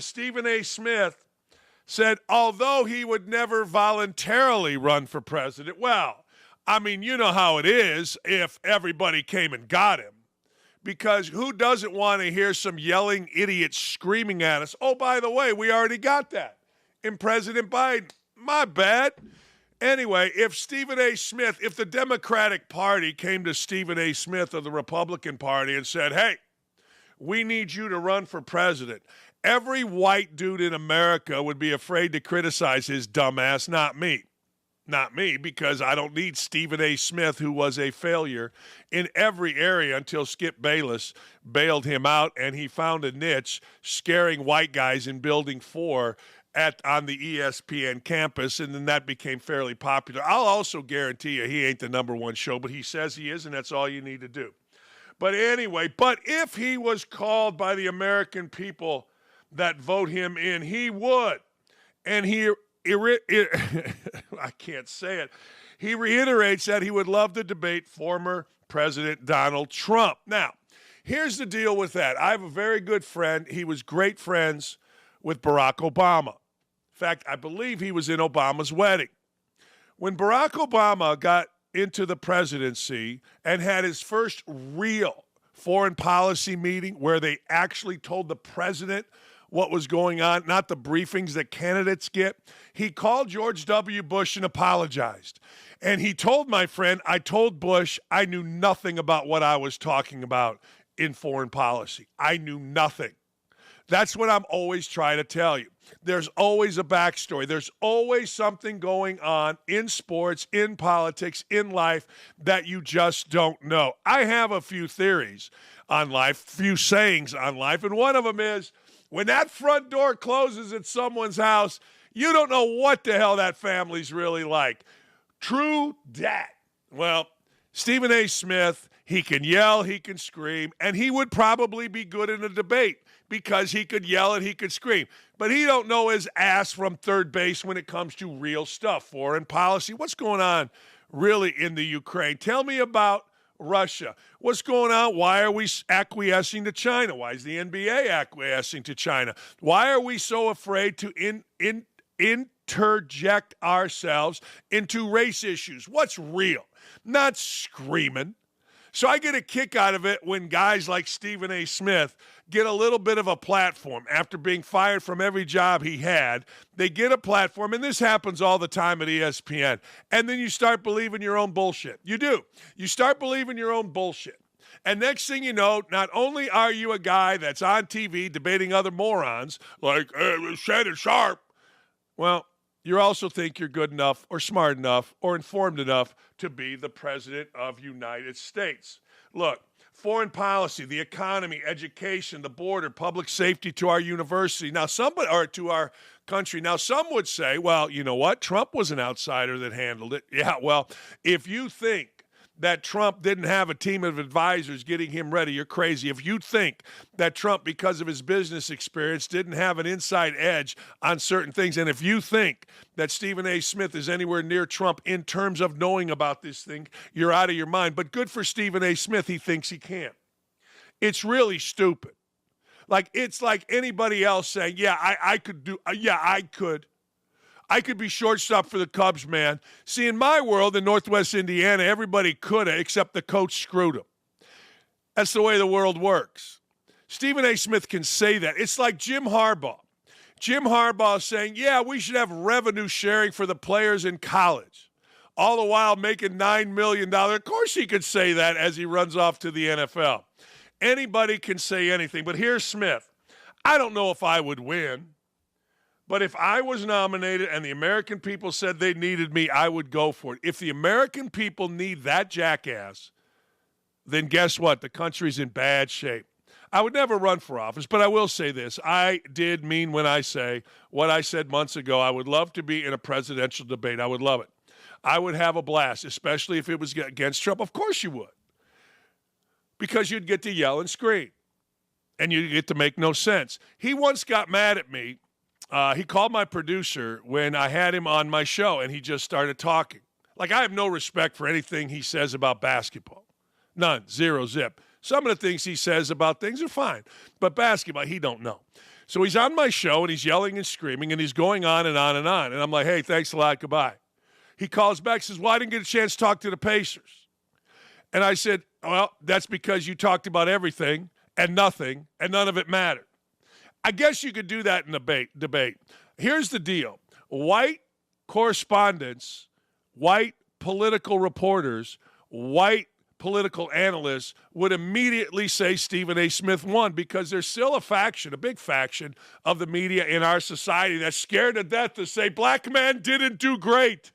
Stephen A. Smith said, although he would never voluntarily run for president, well, I mean, you know how it is if everybody came and got him. Because who doesn't want to hear some yelling idiots screaming at us? Oh, by the way, we already got that in President Biden. My bad. Anyway, if Stephen A. Smith, if the Democratic Party came to Stephen A. Smith of the Republican Party and said, hey, we need you to run for president, every white dude in America would be afraid to criticize his dumb ass, not me. Not me, because I don't need Stephen A. Smith, who was a failure in every area until Skip Bayless bailed him out and he found a niche scaring white guys in Building 4 on the ESPN campus, and then that became fairly popular. I'll also guarantee you he ain't the number one show, but he says he is, and that's all you need to do. But anyway, if he was called by the American people that vote him in, he would. And I can't say it. He reiterates that he would love to debate former President Donald Trump. Now, here's the deal with that. I have a very good friend. He was great friends with Barack Obama. In fact, I believe he was in Obama's wedding. When Barack Obama got into the presidency and had his first real foreign policy meeting where they actually told the president what was going on, not the briefings that candidates get, he called George W. Bush and apologized. And he told my friend, I told Bush I knew nothing about what I was talking about in foreign policy. I knew nothing. That's what I'm always trying to tell you. There's always a backstory. There's always something going on in sports, in politics, in life that you just don't know. I have a few theories on life, few sayings on life, and one of them is, when that front door closes at someone's house, you don't know what the hell that family's really like. True dat. Well, Stephen A. Smith, he can yell, he can scream, and he would probably be good in a debate because he could yell and he could scream. But he don't know his ass from third base when it comes to real stuff, foreign policy. What's going on really in the Ukraine? Tell me about Russia. What's going on? Why are we acquiescing to China? Why is the NBA acquiescing to China? Why are we so afraid to interject ourselves into race issues? What's real? Not screaming. So I get a kick out of it when guys like Stephen A. Smith get a little bit of a platform after being fired from every job he had. They get a platform, and this happens all the time at ESPN. And then you start believing your own bullshit. You do. You start believing your own bullshit. And next thing you know, not only are you a guy that's on TV debating other morons like Shannon Sharp, well, you also think you're good enough or smart enough or informed enough to be the president of the United States. Look, foreign policy, the economy, education, the border, public safety to our university, or to our country. Now, some would say, well, you know what? Trump was an outsider that handled it. Yeah, well, if you think that Trump didn't have a team of advisors getting him ready, you're crazy. If you think that Trump, because of his business experience, didn't have an inside edge on certain things, and if you think that Stephen A. Smith is anywhere near Trump in terms of knowing about this thing, you're out of your mind. But good for Stephen A. Smith, he thinks he can. It's really stupid. It's like anybody else saying, I could be shortstop for the Cubs, man. See, in my world, in Northwest Indiana, everybody could have, except the coach screwed him. That's the way the world works. Stephen A. Smith can say that. It's like Jim Harbaugh. Jim Harbaugh saying, we should have revenue sharing for the players in college, all the while making $9 million. Of course he could say that as he runs off to the NFL. Anybody can say anything, but here's Smith. I don't know if I would win. But if I was nominated and the American people said they needed me, I would go for it. If the American people need that jackass, then guess what? The country's in bad shape. I would never run for office, but I will say this. I did mean when I say what I said months ago. I would love to be in a presidential debate. I would love it. I would have a blast, especially if it was against Trump. Of course you would. Because you'd get to yell and scream. And you'd get to make no sense. He once got mad at me. He called my producer when I had him on my show, and he just started talking. I have no respect for anything he says about basketball. None. Zero zip. Some of the things he says about things are fine. But basketball, he don't know. So he's on my show, and he's yelling and screaming, and he's going on and on and on. And I'm like, hey, thanks a lot, goodbye. He calls back, says, well, I didn't get a chance to talk to the Pacers. And I said, well, that's because you talked about everything and nothing, and none of it mattered. I guess you could do that in debate. Here's the deal. White correspondents, white political reporters, white political analysts would immediately say Stephen A. Smith won, because there's still a faction, a big faction of the media in our society that's scared to death to say black men didn't do great.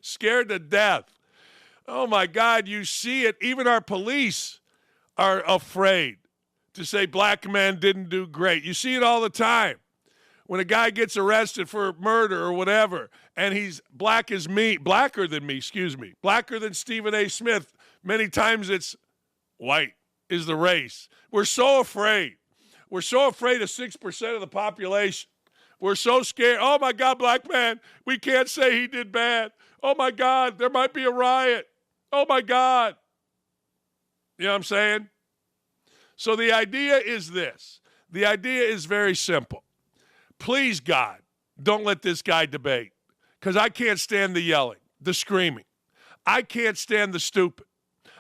Scared to death. Oh, my God, you see it. Even our police are afraid to say black men didn't do great. You see it all the time. When a guy gets arrested for murder or whatever, and he's blacker than Stephen A. Smith, many times it's white is the race. We're so afraid. We're so afraid of 6% of the population. We're so scared. Oh, my God, black man, we can't say he did bad. Oh, my God, there might be a riot. Oh, my God. You know what I'm saying? So the idea is this. The idea is very simple. Please, God, don't let this guy debate, because I can't stand the yelling, the screaming. I can't stand the stupid.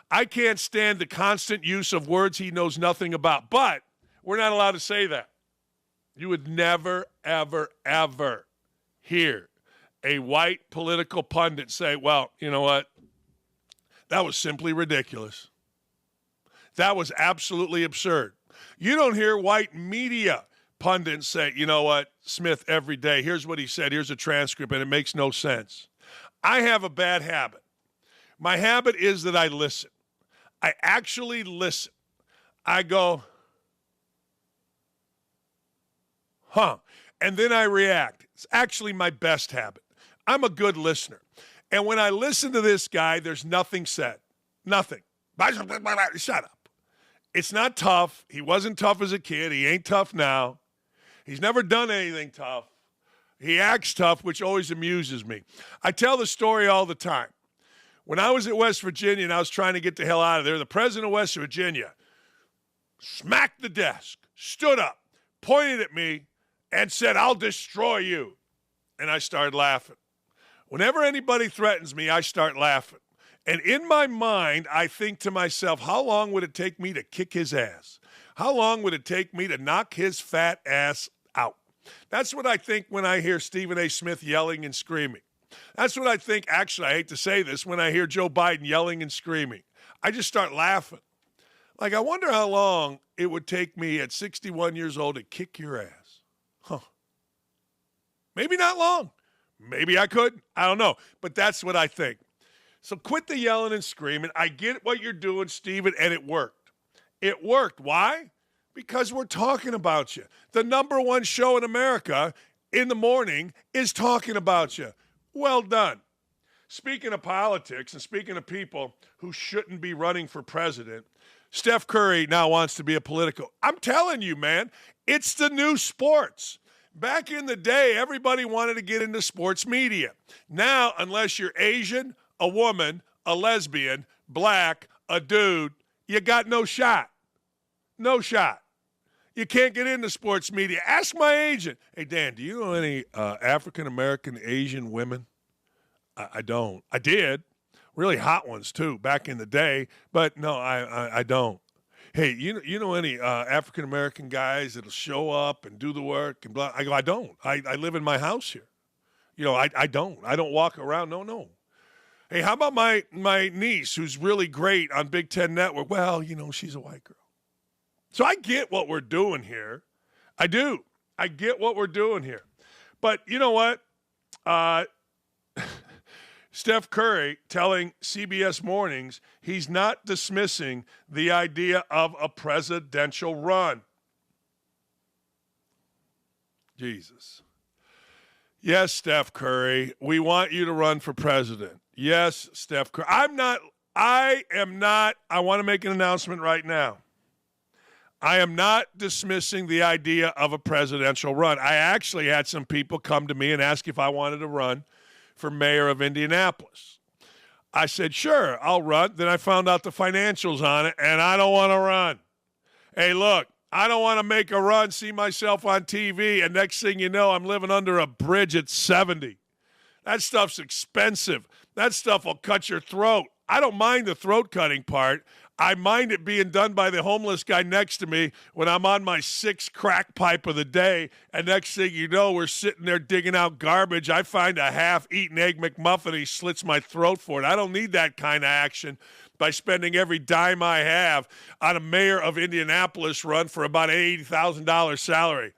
I can't stand the constant use of words he knows nothing about. But we're not allowed to say that. You would never, ever, ever hear a white political pundit say, well, you know what? That was simply ridiculous. That was absolutely absurd. You don't hear white media pundits say, you know what, Smith every day, here's what he said, here's a transcript, and it makes no sense. I have a bad habit. My habit is that I listen. I actually listen. I go, huh, and then I react. It's actually my best habit. I'm a good listener. And when I listen to this guy, there's nothing said. Nothing. Shut up. It's not tough. He wasn't tough as a kid. He ain't tough now. He's never done anything tough. He acts tough, which always amuses me. I tell the story all the time. When I was at West Virginia and I was trying to get the hell out of there, the president of West Virginia smacked the desk, stood up, pointed at me, and said, I'll destroy you. And I started laughing. Whenever anybody threatens me, I start laughing. And in my mind, I think to myself, how long would it take me to kick his ass? How long would it take me to knock his fat ass out? That's what I think when I hear Stephen A. Smith yelling and screaming. That's what I think, actually, I hate to say this, when I hear Joe Biden yelling and screaming. I just start laughing. Like, I wonder how long it would take me at 61 years old to kick your ass. Huh. Maybe not long. Maybe I could. I don't know. But that's what I think. So quit the yelling and screaming. I get what you're doing, Stephen, and it worked. It worked. Why? Because we're talking about you. The number one show in America in the morning is talking about you. Well done. Speaking of politics and speaking of people who shouldn't be running for president, Steph Curry now wants to be a political. I'm telling you, man, it's the new sports. Back in the day, everybody wanted to get into sports media. Now, unless you're Asian, a woman, a lesbian, black, a dude, you got no shot. No shot. You can't get into sports media. Ask my agent. Hey, Dan, do you know any African-American Asian women? I don't. I did. Really hot ones, too, back in the day. But, no, I don't. Hey, you know any African-American guys that'll show up and do the work and blah? I go, I don't. I live in my house here. You know, I don't. I don't walk around. No. Hey, how about my niece who's really great on Big Ten Network? Well, you know, she's a white girl. So I get what we're doing here. I do. I get what we're doing here. But you know what? Steph Curry telling CBS Mornings he's not dismissing the idea of a presidential run. Jesus. Yes, Steph Curry, we want you to run for president. Yes, Steph Curry. I want to make an announcement right now. I am not dismissing the idea of a presidential run. I actually had some people come to me and ask if I wanted to run for mayor of Indianapolis. I said, sure, I'll run. Then I found out the financials on it, and I don't want to run. Hey, look, I don't want to make a run, see myself on TV, and next thing you know, I'm living under a bridge at 70. That stuff's expensive. That stuff will cut your throat. I don't mind the throat cutting part. I mind it being done by the homeless guy next to me when I'm on my 6th crack pipe of the day, and next thing you know, we're sitting there digging out garbage. I find a half-eaten Egg McMuffin, he slits my throat for it. I don't need that kind of action by spending every dime I have on a mayor of Indianapolis run for about an $80,000 salary.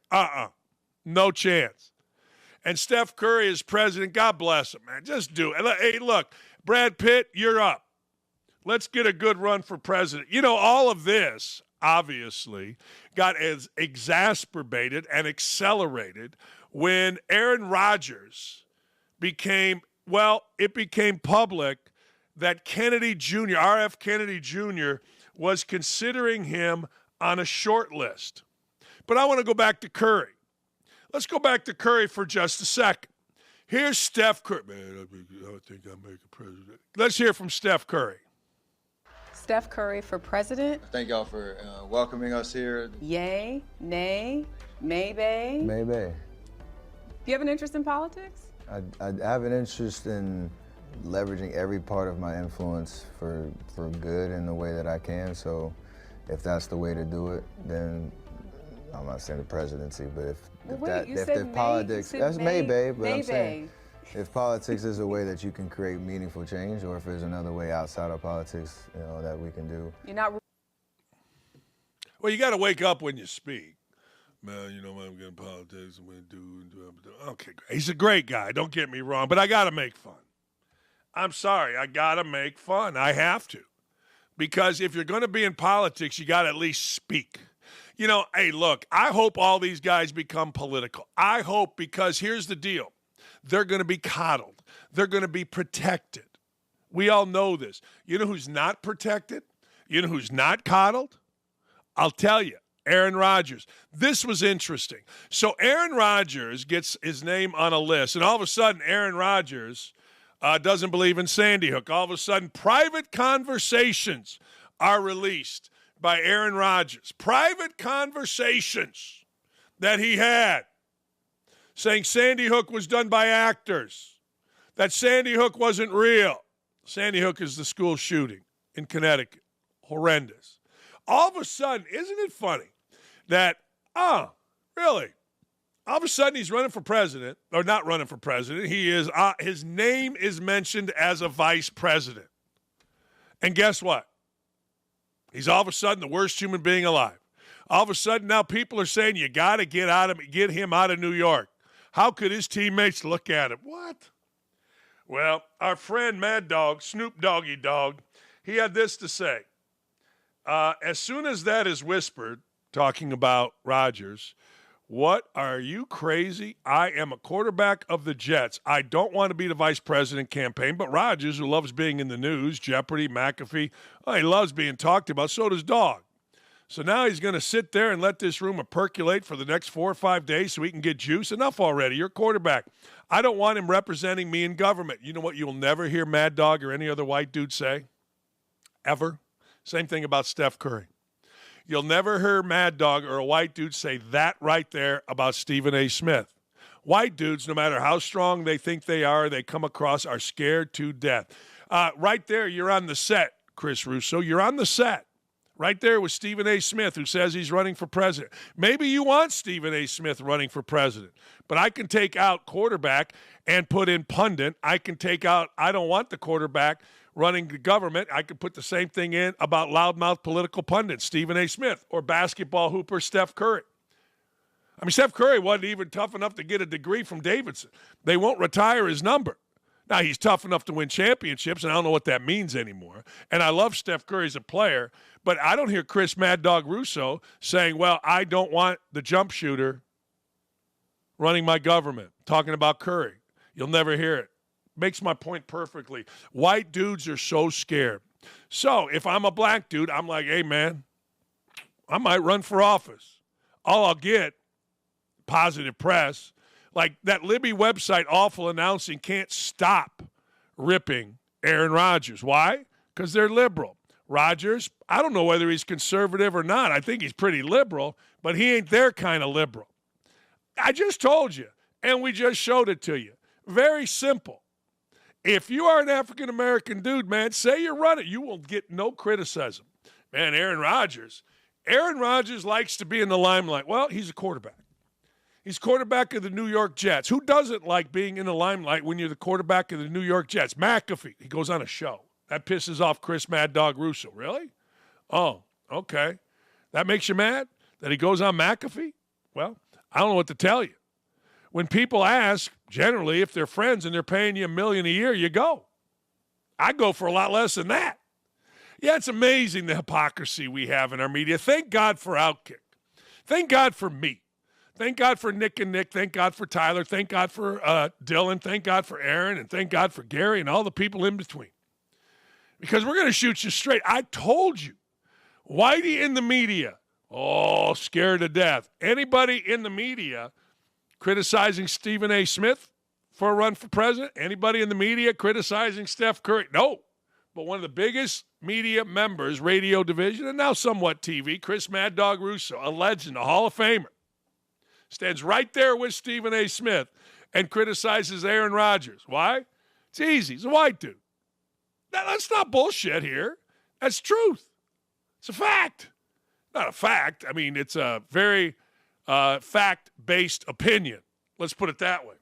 No chance. And Steph Curry is president. God bless him, man. Just do it. Hey, look, Brad Pitt, you're up. Let's get a good run for president. You know, all of this, obviously, got as exacerbated and accelerated when Aaron Rodgers became public that Kennedy Jr., RF Kennedy Jr., was considering him on a short list. But I want to go back to Curry. Let's go back to Curry for just a second. Here's Steph Curry. Man, I think I'll make a president. Let's hear from Steph Curry. Steph Curry for president. Thank y'all for welcoming us here. Yay, nay, maybe. Maybe. Do you have an interest in politics? I have an interest in leveraging every part of my influence for good in the way that I can. So if that's the way to do it, then I'm not saying the presidency, but if politics, that's maybe, but I'm saying if politics is a way that you can create meaningful change, or if there's another way outside of politics, that we can do. You're not. Well, you got to wake up when you speak. Man, I'm getting politics. I'm going to do. Okay, great. He's a great guy. Don't get me wrong, but I got to make fun. I'm sorry. I got to make fun. I have to. Because if you're going to be in politics, you got to at least speak. Hey, look, I hope all these guys become political. I hope, because here's the deal. They're going to be coddled. They're going to be protected. We all know this. You know who's not protected? You know who's not coddled? I'll tell you, Aaron Rodgers. This was interesting. So Aaron Rodgers gets his name on a list, and all of a sudden Aaron Rodgers doesn't believe in Sandy Hook. All of a sudden, private conversations are released by Aaron Rodgers. Private conversations that he had saying Sandy Hook was done by actors, that Sandy Hook wasn't real. Sandy Hook is the school shooting in Connecticut. Horrendous. All of a sudden, isn't it funny that, really? All of a sudden, he's running for president, or not running for president. He is. His name is mentioned as a vice president. And guess what? He's all of a sudden the worst human being alive. All of a sudden, now people are saying you got to get him out of New York. How could his teammates look at him? What? Well, our friend Mad Dog, Snoop Doggy Dog, he had this to say. As soon as that is whispered, talking about Rodgers, what, are you crazy? I am a quarterback of the Jets. I don't want to be the vice president campaign, but Rodgers, who loves being in the news, Jeopardy, McAfee, he loves being talked about, so does Dog. So now he's going to sit there and let this rumor percolate for the next 4 or 5 days so he can get juice. Enough already. You're quarterback. I don't want him representing me in government. You know what you'll never hear Mad Dog or any other white dude say? Ever. Same thing about Steph Curry. You'll never hear Mad Dog or a white dude say that right there about Stephen A. Smith. White dudes, no matter how strong they think they come across, are scared to death. Right there, you're on the set, Chris Russo. You're on the set. Right there with Stephen A. Smith, who says he's running for president. Maybe you want Stephen A. Smith running for president, but I can take out quarterback and put in pundit. I can take out, I don't want the quarterback running the government. I could put the same thing in about loudmouth political pundit, Stephen A. Smith, or basketball hooper Steph Curry. I mean, Steph Curry wasn't even tough enough to get a degree from Davidson. They won't retire his number. Now, he's tough enough to win championships, and I don't know what that means anymore. And I love Steph Curry as a player, but I don't hear Chris Mad Dog Russo saying, well, I don't want the jump shooter running my government, talking about Curry. You'll never hear it. Makes my point perfectly. White dudes are so scared. So if I'm a black dude, I'm like, hey, man, I might run for office. All I'll get, positive press. Like that Libby website, Awful Announcing, can't stop ripping Aaron Rodgers. Why? Because they're liberal. Rodgers, I don't know whether he's conservative or not. I think he's pretty liberal, but he ain't their kind of liberal. I just told you, and we just showed it to you. Very simple. If you are an African-American dude, man, say you run it. You will get no criticism. Man, Aaron Rodgers likes to be in the limelight. Well, he's a quarterback. He's quarterback of the New York Jets. Who doesn't like being in the limelight when you're the quarterback of the New York Jets? McAfee, he goes on a show. That pisses off Chris Mad Dog Russo. Really? Oh, okay. That makes you mad that he goes on McAfee? Well, I don't know what to tell you. When people ask, generally, if they're friends and they're paying you $1 million a year, you go. I go for a lot less than that. Yeah, it's amazing the hypocrisy we have in our media. Thank God for OutKick. Thank God for me. Thank God for Nick and Nick. Thank God for Tyler. Thank God for Dylan. Thank God for Aaron. And thank God for Gary and all the people in between. Because we're going to shoot you straight. I told you. Whitey in the media. Oh, scared to death. Anybody in the media criticizing Stephen A. Smith for a run for president? Anybody in the media criticizing Steph Curry? No. But one of the biggest media members, radio division, and now somewhat TV, Chris Mad Dog Russo, a legend, a Hall of Famer, stands right there with Stephen A. Smith and criticizes Aaron Rodgers. Why? It's easy. He's a white dude. That's not bullshit here. That's truth. It's a fact. Not a fact. I mean, it's a very fact-based opinion. Let's put it that way.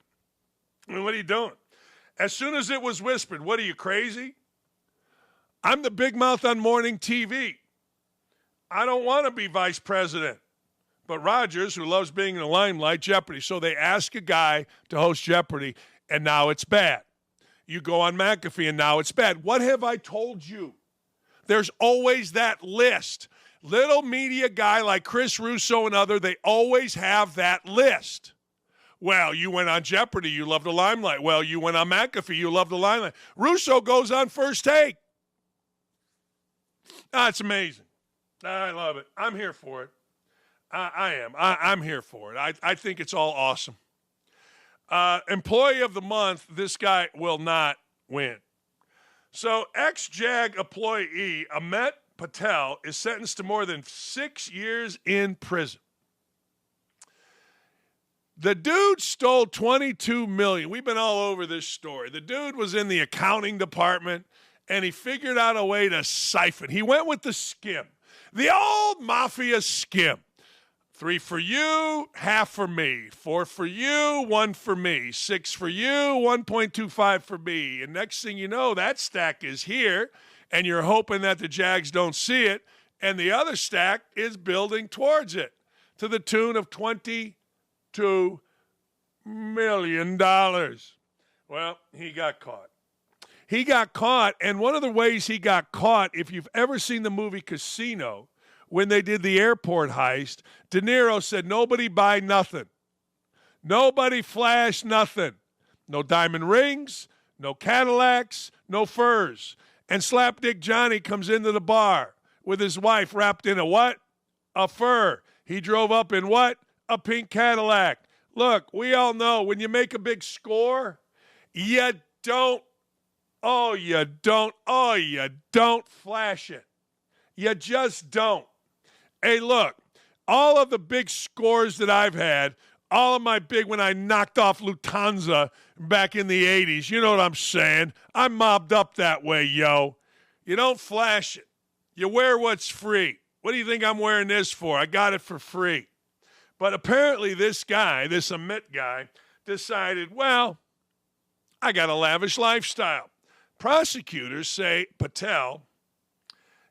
I mean, what are you doing? As soon as it was whispered, what are you, crazy? I'm the big mouth on morning TV. I don't want to be vice president. But Rodgers, who loves being in the limelight, Jeopardy. So they ask a guy to host Jeopardy, and now it's bad. You go on McAfee, and now it's bad. What have I told you? There's always that list. Little media guy like Chris Russo and other, they always have that list. Well, you went on Jeopardy, you love the limelight. Well, you went on McAfee, you love the limelight. Russo goes on First Take. It's amazing. I love it. I'm here for it. I am. I'm here for it. I think it's all awesome. Employee of the month, this guy will not win. So ex-Jag employee Amit Patel is sentenced to more than 6 years in prison. The dude stole $22 million. We've been all over this story. The dude was in the accounting department, and he figured out a way to siphon. He went with the skim, the old mafia skim. 3 for you, half for me. 4 for you, 1 for me. 6 for you, 1.25 for me. And next thing you know, that stack is here, and you're hoping that the Jags don't see it, and the other stack is building towards it to the tune of $22 million. Well, he got caught. He got caught, and one of the ways he got caught, if you've ever seen the movie Casino, when they did the airport heist, De Niro said, nobody buy nothing. Nobody flash nothing. No diamond rings, no Cadillacs, no furs. And Slapdick Johnny comes into the bar with his wife wrapped in a what? A fur. He drove up in what? A pink Cadillac. Look, we all know when you make a big score, you don't flash it. You just don't. Hey, look, all of the big scores that I've had, all of my big, when I knocked off Lufthansa back in the 80s, you know what I'm saying? I'm mobbed up that way, yo. You don't flash it. You wear what's free. What do you think I'm wearing this for? I got it for free. But apparently this guy, this Amit guy, decided, well, I got a lavish lifestyle. Prosecutors say Patel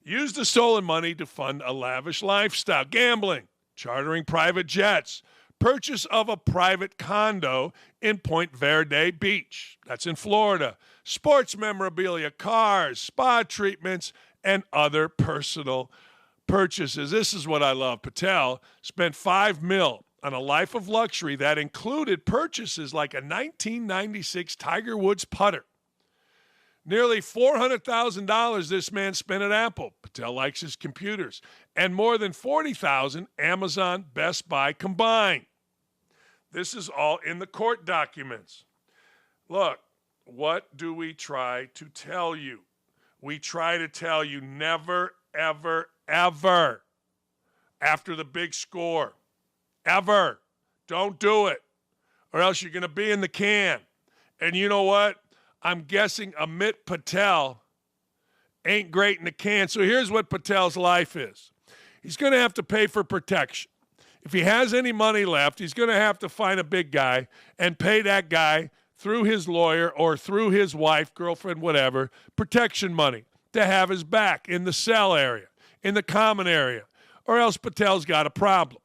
used the stolen money to fund a lavish lifestyle, gambling, chartering private jets, purchase of a private condo in Point Verde Beach, that's in Florida, sports memorabilia, cars, spa treatments, and other personal purchases. This is what I love. Patel spent $5 million on a life of luxury that included purchases like a 1996 Tiger Woods putter. Nearly $400,000 this man spent at Apple. Patel likes his computers. And more than $40,000 Amazon, Best Buy combined. This is all in the court documents. Look, what do we try to tell you? we try to tell you never, ever, ever after the big score. Ever. Don't do it, or else you're going to be in the can. And you know what? I'm guessing Amit Patel ain't great in the can. So here's what Patel's life is. He's going to have to pay for protection. If he has any money left, he's going to have to find a big guy and pay that guy through his lawyer or through his wife, girlfriend, whatever, protection money to have his back in the cell area, in the common area, or else Patel's got a problem.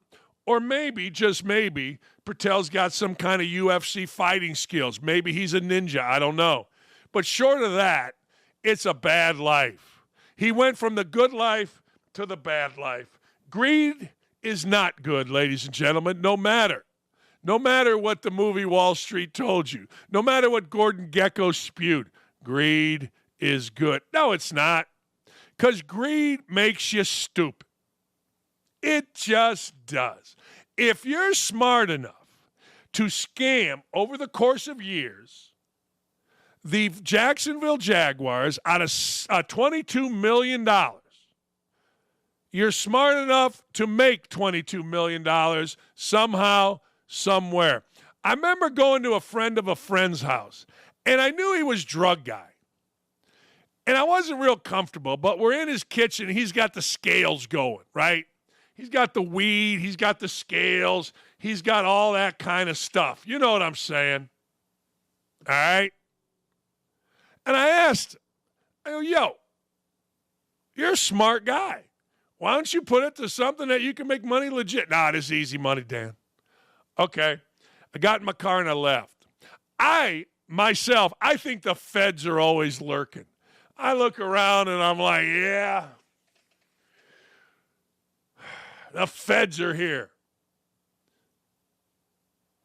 Or maybe, just maybe, Patel's got some kind of UFC fighting skills. Maybe he's a ninja. I don't know. But short of that, it's a bad life. He went from the good life to the bad life. Greed is not good, ladies and gentlemen, no matter what the movie Wall Street told you, no matter what Gordon Gekko spewed, greed is good. No, it's not, because greed makes you stupid. It just does. If you're smart enough to scam over the course of years the Jacksonville Jaguars out of $22 million, you're smart enough to make $22 million somehow, somewhere. I remember going to a friend of a friend's house, and I knew he was drug guy. And I wasn't real comfortable, but we're in his kitchen. He's got the scales going, right? He's got the weed. He's got the scales. He's got all that kind of stuff. You know what I'm saying? All right? And I asked him, I go, yo, you're a smart guy. Why don't you put it to something that you can make money legit? Nah, this is easy money, Dan. Okay. I got in my car and I left. I think the feds are always lurking. I look around and I'm like, yeah, the feds are here.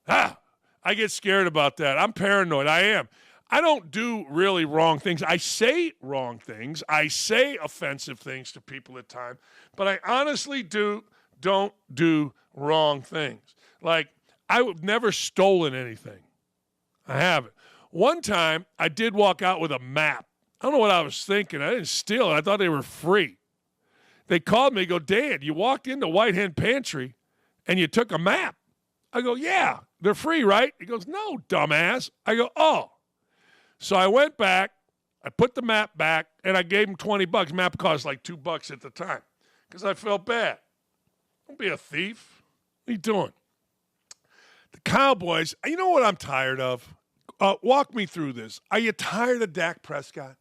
I get scared about that. I'm paranoid. I am. I don't do really wrong things. I say wrong things. I say offensive things to people at times, but I honestly don't do wrong things. Like, I've never stolen anything. I haven't. One time, I did walk out with a map. I don't know what I was thinking. I didn't steal it. I thought they were free. They called me, go, Dan, you walked into White Hen Pantry and you took a map. I go, yeah, they're free, right? He goes, no, dumbass. I go, oh. So I went back, I put the map back, and I gave him $20. Map cost like $2 at the time because I felt bad. Don't be a thief. What are you doing? The Cowboys, you know what I'm tired of? Walk me through this. Are you tired of Dak Prescott?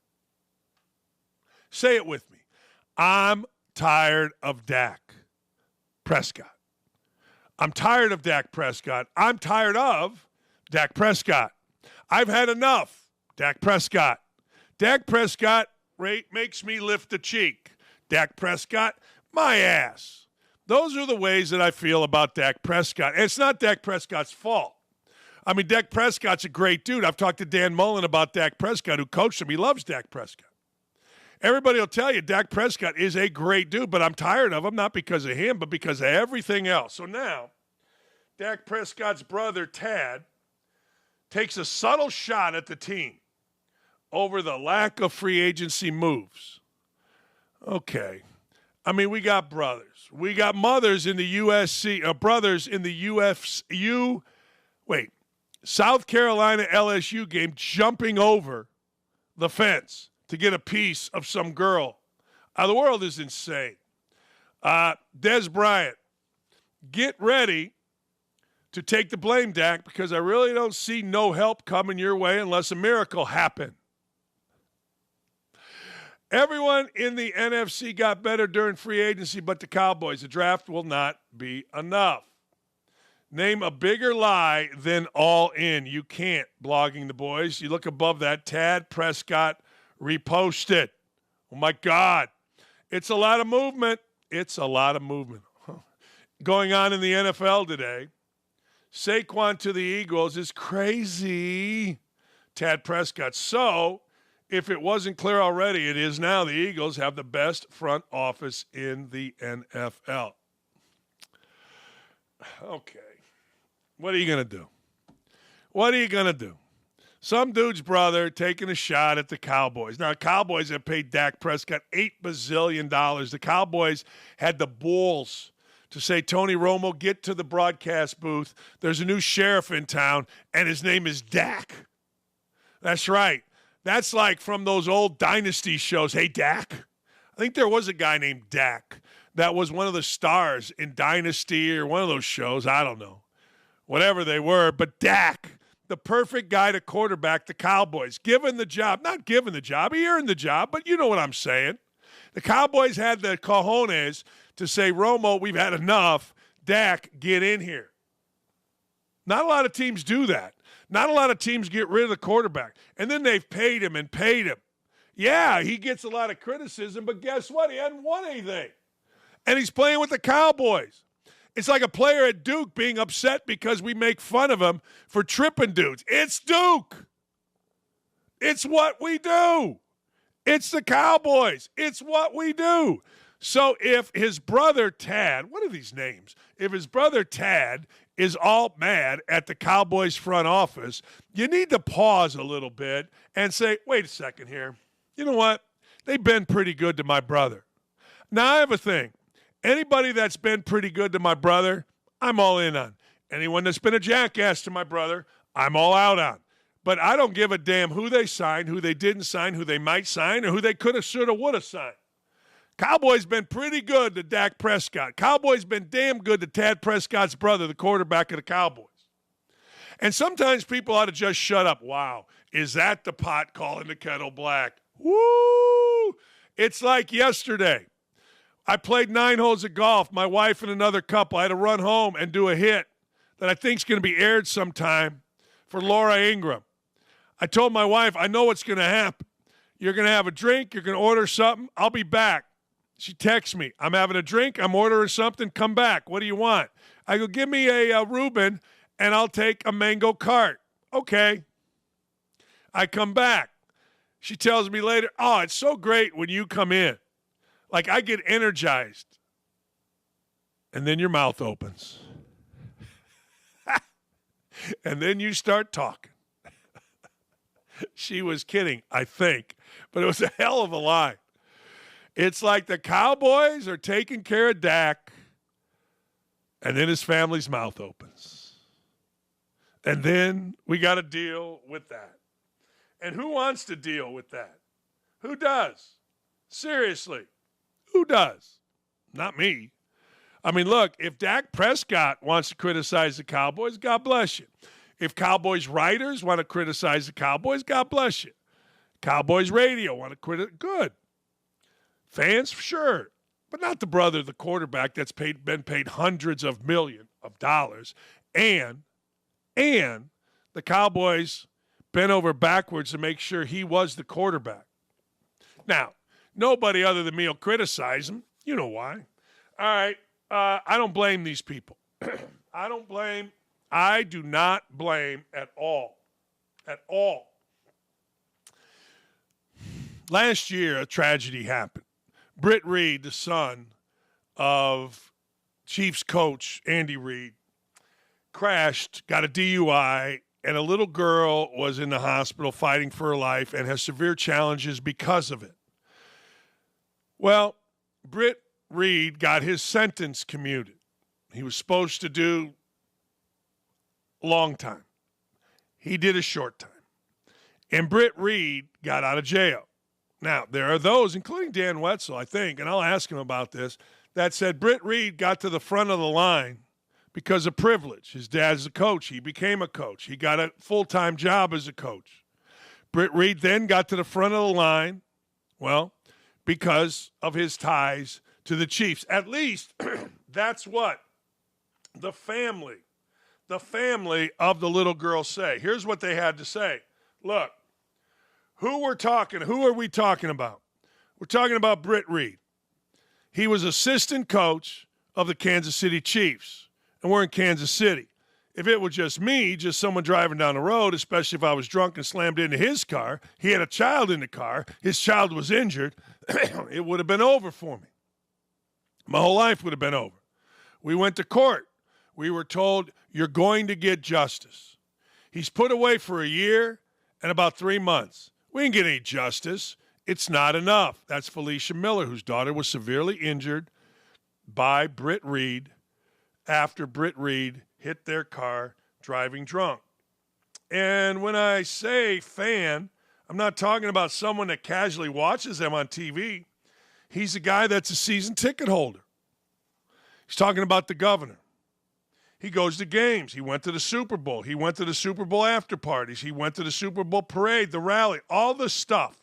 Say it with me. I'm tired of Dak Prescott. I'm tired of Dak Prescott. I'm tired of Dak Prescott. I've had enough. Dak Prescott. Dak Prescott makes me lift a cheek. Dak Prescott, my ass. Those are the ways that I feel about Dak Prescott. And it's not Dak Prescott's fault. I mean, Dak Prescott's a great dude. I've talked to Dan Mullen about Dak Prescott, who coached him. He loves Dak Prescott. Everybody will tell you Dak Prescott is a great dude, but I'm tired of him, not because of him, but because of everything else. So now, Dak Prescott's brother, Tad, takes a subtle shot at the team over the lack of free agency moves. Okay. I mean, we got brothers. We got mothers in the USC, brothers in the South Carolina LSU game jumping over the fence to get a piece of some girl. The world is insane. Des Bryant, get ready to take the blame, Dak, because I really don't see no help coming your way unless a miracle happened. Everyone in the NFC got better during free agency, but the Cowboys. The draft will not be enough. Name a bigger lie than all in. You can't, blogging the boys. You look above that, Tad Prescott reposted. Oh, my God. It's a lot of movement. It's a lot of movement. Going on in the NFL today. Saquon to the Eagles is crazy. Tad Prescott. So, if it wasn't clear already, it is now. The Eagles have the best front office in the NFL. Okay. What are you going to do? What are you going to do? Some dude's brother taking a shot at the Cowboys. Now, the Cowboys have paid Dak Prescott $8 bazillion. The Cowboys had the balls to say, Tony Romo, get to the broadcast booth. There's a new sheriff in town, and his name is Dak. That's right. That's like from those old Dynasty shows. Hey, Dak. I think there was a guy named Dak that was one of the stars in Dynasty or one of those shows. I don't know. Whatever they were. But Dak, the perfect guy to quarterback the Cowboys. Given the job. Not given the job. He earned the job, but you know what I'm saying. The Cowboys had the cojones to say, Romo, we've had enough. Dak, get in here. Not a lot of teams do that. Not a lot of teams get rid of the quarterback. And then they've paid him and paid him. Yeah, he gets a lot of criticism, but guess what? He hadn't won anything. And he's playing with the Cowboys. It's like a player at Duke being upset because we make fun of him for tripping dudes. It's Duke. It's what we do. It's the Cowboys. It's what we do. So if his brother Tad, what are these names? If his brother Tad is all mad at the Cowboys front office, you need to pause a little bit and say, wait a second here. You know what? They've been pretty good to my brother. Now I have a thing. Anybody that's been pretty good to my brother, I'm all in on. Anyone that's been a jackass to my brother, I'm all out on. But I don't give a damn who they signed, who they didn't sign, who they might sign, or who they could have, should have, would have signed. Cowboys been pretty good to Dak Prescott. Cowboys been damn good to Tad Prescott's brother, the quarterback of the Cowboys. And sometimes people ought to just shut up. Wow, is that the pot calling the kettle black? Woo! It's like yesterday. I played 9 holes of golf. My wife and another couple. I had to run home and do a hit that I think is going to be aired sometime for Laura Ingraham. I told my wife, I know what's going to happen. You're going to have a drink. You're going to order something. I'll be back. She texts me. I'm having a drink. I'm ordering something. Come back. What do you want? I go, give me a Reuben, and I'll take a mango cart. Okay. I come back. She tells me later, oh, it's so great when you come in. Like I get energized. And then your mouth opens. And then you start talking. She was kidding, I think. But it was a hell of a line. It's like the Cowboys are taking care of Dak, and then his family's mouth opens. And then we got to deal with that. And who wants to deal with that? Who does? Seriously, who does? Not me. I mean, look, if Dak Prescott wants to criticize the Cowboys, God bless you. If Cowboys writers want to criticize the Cowboys, God bless you. Cowboys radio want to criticize, good. Fans, sure, but not the brother of the quarterback that's been paid hundreds of millions of dollars. And the Cowboys bent over backwards to make sure he was the quarterback. Now, nobody other than me will criticize him. You know why. All right, I don't blame these people. I do not blame at all. At all. Last year, a tragedy happened. Britt Reed, the son of Chiefs coach Andy Reid, crashed, got a DUI, and a little girl was in the hospital fighting for her life and has severe challenges because of it. Well, Britt Reed got his sentence commuted. He was supposed to do a long time. He did a short time. And Britt Reed got out of jail. Now, there are those, including Dan Wetzel, I think, and I'll ask him about this, that said Britt Reed got to the front of the line because of privilege. His dad's a coach. He became a coach. He got a full-time job as a coach. Britt Reed then got to the front of the line, well, because of his ties to the Chiefs. At least that's what the family of the little girl say. Here's what they had to say. Look. Who are we talking about? We're talking about Britt Reed. He was assistant coach of the Kansas City Chiefs, and we're in Kansas City. If it was just me, just someone driving down the road, especially if I was drunk and slammed into his car, he had a child in the car, his child was injured, it would have been over for me. My whole life would have been over. We went to court. We were told, you're going to get justice. He's put away for a year. and about 3 months. We didn't get any justice. It's not enough. That's Felicia Miller, whose daughter was severely injured by Britt Reed after Britt Reed hit their car driving drunk. And when I say fan, I'm not talking about someone that casually watches them on TV. He's a guy that's a season ticket holder. He's talking about the governor. He goes to games. He went to the Super Bowl. He went to the Super Bowl after parties. He went to the Super Bowl parade, the rally, all the stuff.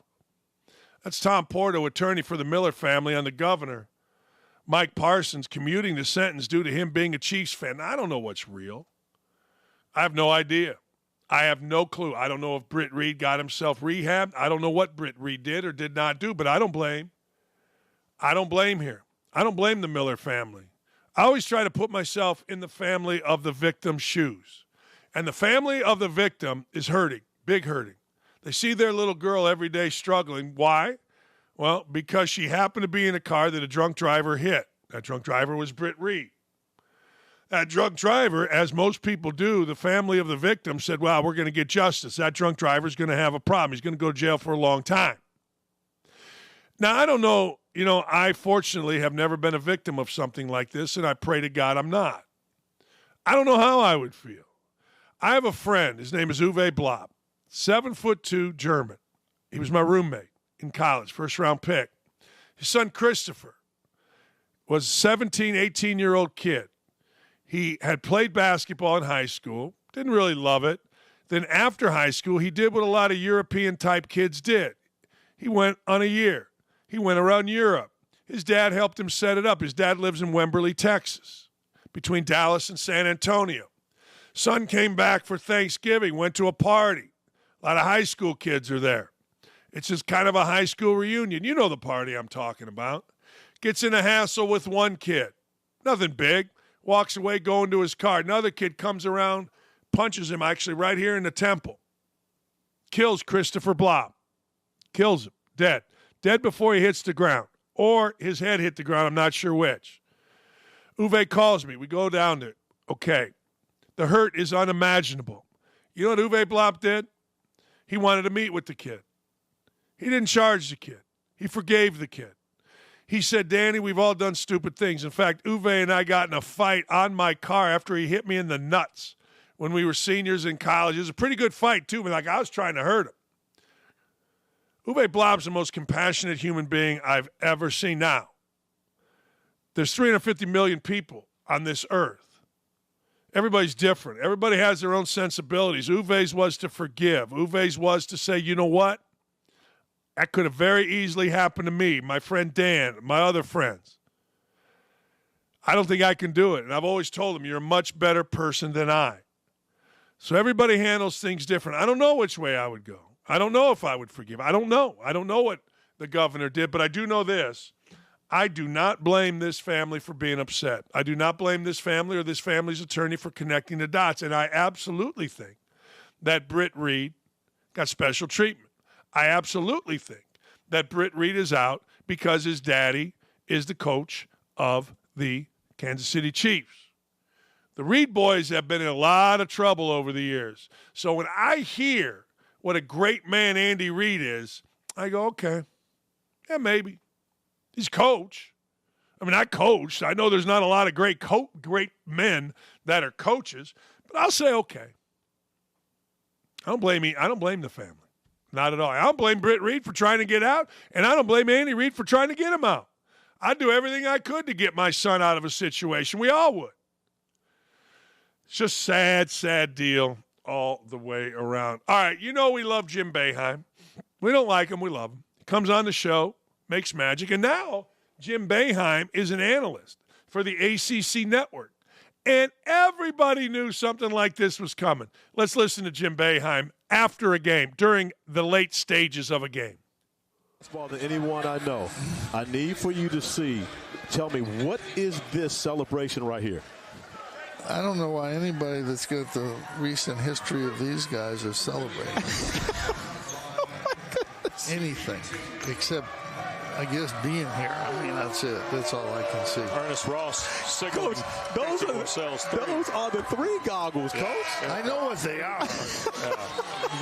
That's Tom Porto, attorney for the Miller family, on the governor, Mike Parsons, commuting the sentence due to him being a Chiefs fan. I don't know what's real. I have no idea. I have no clue. I don't know if Britt Reed got himself rehabbed. I don't know what Britt Reed did or did not do, but I don't blame. I don't blame here. I don't blame the Miller family. I always try to put myself in the family of the victim's shoes. And the family of the victim is hurting, big hurting. They see their little girl every day struggling. Why? Well, because she happened to be in a car that a drunk driver hit. That drunk driver was Britt Reed. That drunk driver, as most people do, the family of the victim said, well, we're going to get justice. That drunk driver is going to have a problem. He's going to go to jail for a long time. Now, I don't know. I fortunately have never been a victim of something like this, and I pray to God I'm not. I don't know how I would feel. I have a friend. His name is Uwe Blab, 7'2", German. He was my roommate in college, first-round pick. His son, Christopher, was a 17, 18-year-old kid. He had played basketball in high school, didn't really love it. Then after high school, he did what a lot of European-type kids did. He went on a year. He went around Europe. His dad helped him set it up. His dad lives in Wembley, Texas, between Dallas and San Antonio. Son came back for Thanksgiving, went to a party. A lot of high school kids are there. It's just kind of a high school reunion. You know the party I'm talking about. Gets in a hassle with one kid. Nothing big. Walks away going to his car. Another kid comes around, punches him actually right here in the temple. Kills Christopher Blab. Kills him. Dead. Dead before he hits the ground. Or his head hit the ground. I'm not sure which. Uwe calls me. We go down there. Okay. The hurt is unimaginable. You know what Uwe Blab did? He wanted to meet with the kid. He didn't charge the kid. He forgave the kid. He said, Danny, we've all done stupid things. In fact, Uwe and I got in a fight on my car after he hit me in the nuts when we were seniors in college. It was a pretty good fight, too, but I was trying to hurt him. Uwe Blab's the most compassionate human being I've ever seen. Now, there's 350 million people on this earth. Everybody's different. Everybody has their own sensibilities. Uwe's was to forgive. Uwe's was to say, you know what? That could have very easily happened to me, my friend Dan, my other friends. I don't think I can do it. And I've always told him, you're a much better person than I. So everybody handles things different. I don't know which way I would go. I don't know if I would forgive. I don't know. I don't know what the governor did, but I do know this. I do not blame this family for being upset. I do not blame this family or this family's attorney for connecting the dots. And I absolutely think that Britt Reed got special treatment. I absolutely think that Britt Reed is out because his daddy is the coach of the Kansas City Chiefs. The Reed boys have been in a lot of trouble over the years. So when I hear what a great man Andy Reid is, I go, okay, yeah, maybe. He's coach. I mean, I coached. I know there's not a lot of great men that are coaches, but I'll say okay. I don't blame the family. Not at all. I don't blame Britt Reed for trying to get out, and I don't blame Andy Reid for trying to get him out. I'd do everything I could to get my son out of a situation. We all would. It's just sad, sad deal all the way around. All right, you know we love Jim Boeheim. We don't like him. We love him. He comes on the show, makes magic, and now Jim Boeheim is an analyst for the ACC network. And everybody knew something like this was coming. Let's listen to Jim Boeheim after a game, during the late stages of a game. Than anyone I know, I need for you to tell me, what is this celebration right here? I don't know why anybody that's got the recent history of these guys is celebrating anything except I guess being here. I mean, that's it. That's all I can see. Ernest Ross signaling. Coach, those are the 3 goggles, Coach. I know what they are.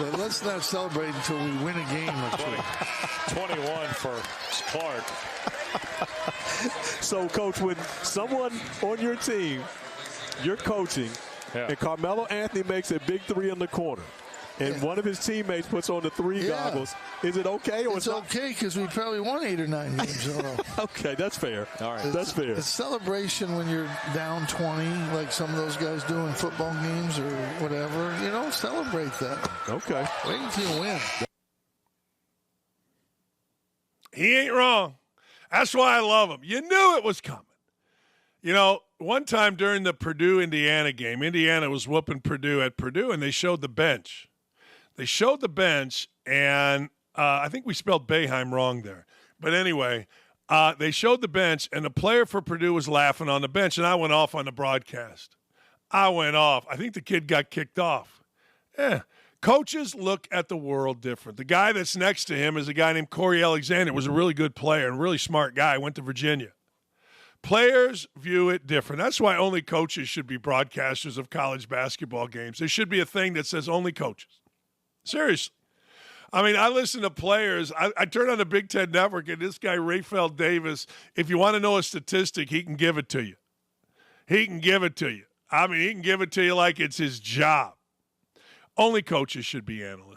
But let's not celebrate until we win a game or two. 21 for Clark. So, Coach, when someone on your team, you're coaching, and Carmelo Anthony makes a big 3 in the corner, and one of his teammates puts on the 3 goggles, is it okay? Or it's okay because we probably won 8 or 9 games in a row. Okay, that's fair. All right. That's fair. It's celebration when you're down 20, like some of those guys do in football games or whatever. You know, celebrate that. Okay. Wait until you win. He ain't wrong. That's why I love him. You knew it was coming. You know, one time during the Purdue-Indiana game, Indiana was whooping Purdue at Purdue, and they showed the bench. They showed the bench, and I think we spelled Boeheim wrong there. But anyway, they showed the bench, and the player for Purdue was laughing on the bench, and I went off on the broadcast. I went off. I think the kid got kicked off. Coaches look at the world different. The guy that's next to him is a guy named Corey Alexander. Was a really good player and a really smart guy. Went to Virginia. Players view it different. That's why only coaches should be broadcasters of college basketball games. There should be a thing that says only coaches. Seriously. I mean, I listen to players. I turn on the Big Ten Network, and this guy, Rafael Davis, if you want to know a statistic, he can give it to you. He can give it to you. I mean, he can give it to you like it's his job. Only coaches should be analysts.